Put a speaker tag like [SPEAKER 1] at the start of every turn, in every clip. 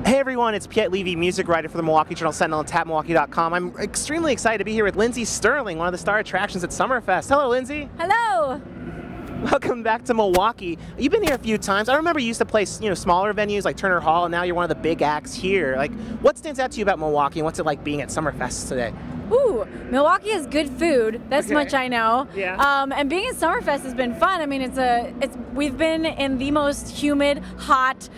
[SPEAKER 1] Hey everyone, it's Piet Levy, music writer for the Milwaukee Journal Sentinel and TapMilwaukee.com. I'm extremely excited to be here with Lindsey Stirling, one of the star attractions at Summerfest. Hello, Lindsey.
[SPEAKER 2] Hello.
[SPEAKER 1] Welcome back to Milwaukee. You've been here a few times. I remember you used to play, smaller venues like Turner Hall, and now you're one of the big acts here. Like, what stands out to you about Milwaukee, and what's it like being at Summerfest today?
[SPEAKER 2] Ooh, Milwaukee has good food. That's
[SPEAKER 1] Okay.
[SPEAKER 2] much I know.
[SPEAKER 1] Yeah.
[SPEAKER 2] And being at Summerfest has been fun. I mean, we've been in the most humid, hot,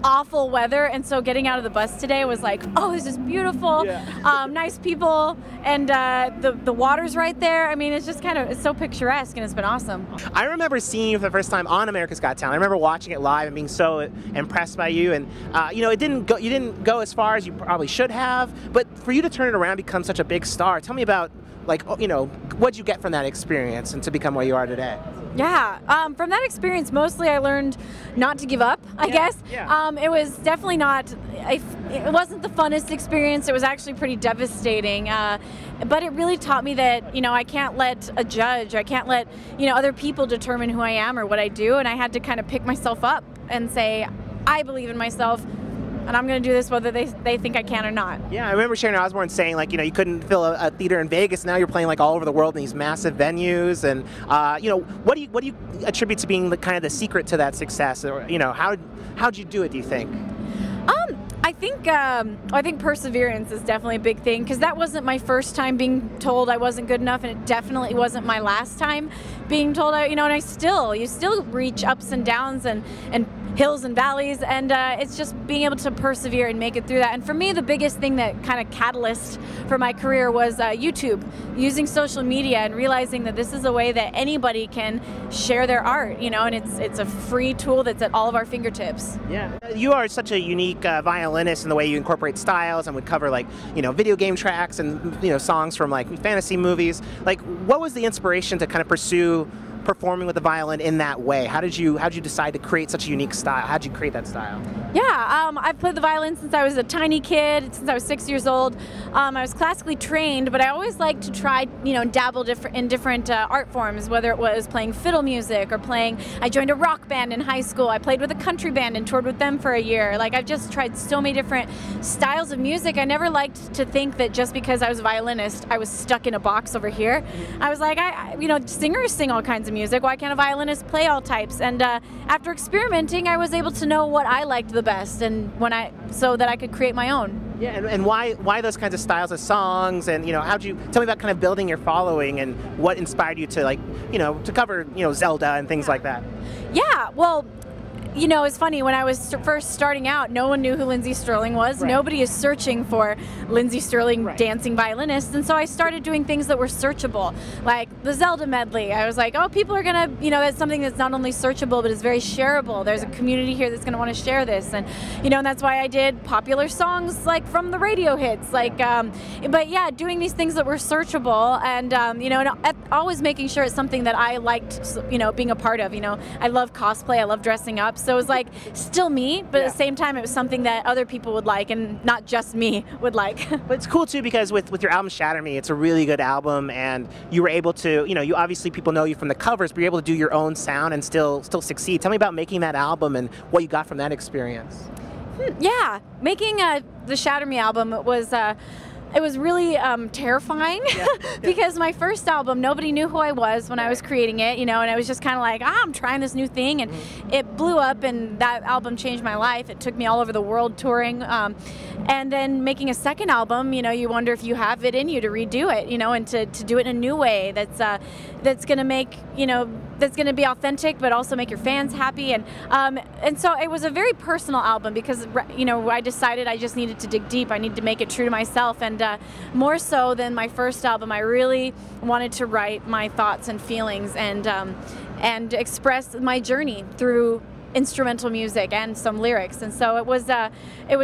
[SPEAKER 2] awful weather, and so getting out of the bus today was like, oh, this is beautiful.
[SPEAKER 1] Yeah.
[SPEAKER 2] Nice people, and the water's right there. I mean, it's just it's so picturesque, and it's been awesome.
[SPEAKER 1] I remember seeing you for the first time on America's Got Talent. I remember watching it live and being so impressed by you. And you didn't go as far as you probably should have. But for you to turn it around, and become such a big star, tell me about what'd you get from that experience and to become where you are today?
[SPEAKER 2] Yeah, from that experience, mostly I learned not to give up, I guess.
[SPEAKER 1] Yeah.
[SPEAKER 2] It was definitely it wasn't the funnest experience. It was actually pretty devastating. But it really taught me that, I can't let a judge, I can't let, other people determine who I am or what I do. And I had to kind of pick myself up and say, I believe in myself, and I'm going to do this whether they think I can or not.
[SPEAKER 1] Yeah, I remember Sharon Osbourne saying, you couldn't fill a theater in Vegas. Now you're playing all over the world in these massive venues. And what do you attribute to being the secret to that success? Or how'd you do it, do you think?
[SPEAKER 2] I think perseverance is definitely a big thing, because that wasn't my first time being told I wasn't good enough, and it definitely wasn't my last time being told and you still reach ups and downs and hills and valleys, and it's just being able to persevere and make it through that. And for me, the biggest thing that kind of catalyst for my career was YouTube, using social media and realizing that this is a way that anybody can share their art, and it's a free tool that's at all of our fingertips.
[SPEAKER 1] Yeah, you are such a unique violinist in the way you incorporate styles and would cover video game tracks and songs from fantasy movies. What was the inspiration to kind of pursue performing with the violin in that way? How'd you decide to create such a unique style? How'd you create that style?
[SPEAKER 2] Yeah, I've played the violin since I was a tiny kid, since I was 6 years old. I was classically trained, but I always liked to try, dabble in different art forms, whether it was playing fiddle music or I joined a rock band in high school. I played with a country band and toured with them for a year. I've just tried so many different styles of music. I never liked to think that just because I was a violinist, I was stuck in a box over here. I was like, singers sing all kinds of music. Why can't a violinist play all types? And after experimenting, I was able to know what I liked the best, and so that I could create my own.
[SPEAKER 1] Yeah, and why those kinds of styles of songs, and how'd you tell me about kind of building your following and what inspired you to to cover Zelda and things like that?
[SPEAKER 2] Yeah, well, it's funny, when I was first starting out, no one knew who Lindsey Stirling was.
[SPEAKER 1] Right.
[SPEAKER 2] Nobody is searching for Lindsey Stirling
[SPEAKER 1] Right.
[SPEAKER 2] dancing violinist, and so I started doing things that were searchable, like the Zelda medley. I was like, oh, people are gonna, that's something that's not only searchable, but is very shareable. There's a community here that's gonna want to share this, and and that's why I did popular songs from the radio hits, but yeah, doing these things that were searchable, and and always making sure it's something that I liked, being a part of. I love cosplay, I love dressing up. So it was still me, but at the same time, it was something that other people would like, and not just me would like.
[SPEAKER 1] But it's cool too, because with your album Shatter Me, it's a really good album, and you were able to, you obviously people know you from the covers, but you're able to do your own sound and still succeed. Tell me about making that album and what you got from that experience.
[SPEAKER 2] Yeah, making the Shatter Me album it was really terrifying, because my first album, nobody knew who I was when I was creating it, and I was just kind of like, I'm trying this new thing, and it blew up, and that album changed my life. It took me all over the world touring, and then making a second album, you wonder if you have it in you to redo it, and to do it in a new way that's going to make, that's going to be authentic, but also make your fans happy, and so it was a very personal album, because I decided I just needed to dig deep. I needed to make it true to myself, and more so than my first album, I really wanted to write my thoughts and feelings, and express my journey through instrumental music and some lyrics. And so it was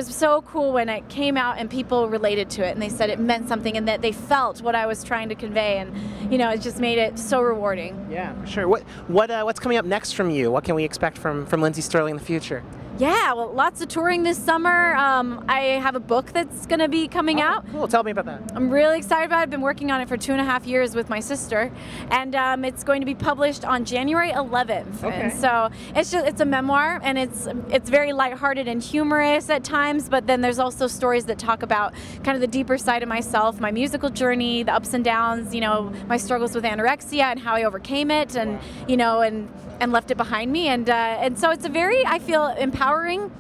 [SPEAKER 2] so cool when it came out and people related to it, and they said it meant something, and that they felt what I was trying to convey, and it just made it so rewarding.
[SPEAKER 1] Yeah, for sure. What's coming up next from you? What can we expect from Lindsey Stirling in the future?
[SPEAKER 2] Yeah, well, lots of touring this summer. I have a book that's going to be coming out.
[SPEAKER 1] Cool. Tell me about that.
[SPEAKER 2] I'm really excited about it. I've been working on it for 2.5 years with my sister, and it's going to be published on January 11th.
[SPEAKER 1] Okay.
[SPEAKER 2] And so it's a memoir, and it's very lighthearted and humorous at times, but then there's also stories that talk about kind of the deeper side of myself, my musical journey, the ups and downs, you know, my struggles with anorexia and how I overcame it, and you know, and left it behind me, and so it's a very, I feel, empowering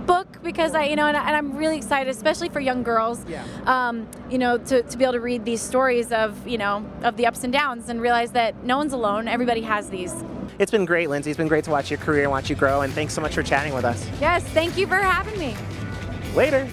[SPEAKER 2] book, because and I'm really excited, especially for young girls, you know, to be able to read these stories of, you know, of the ups and downs and realize that no one's alone. Everybody has these.
[SPEAKER 1] It's been great, Lindsey. It's been great to watch your career and watch you grow, and thanks so much for chatting with us.
[SPEAKER 2] Yes, thank you for having me.
[SPEAKER 1] Later.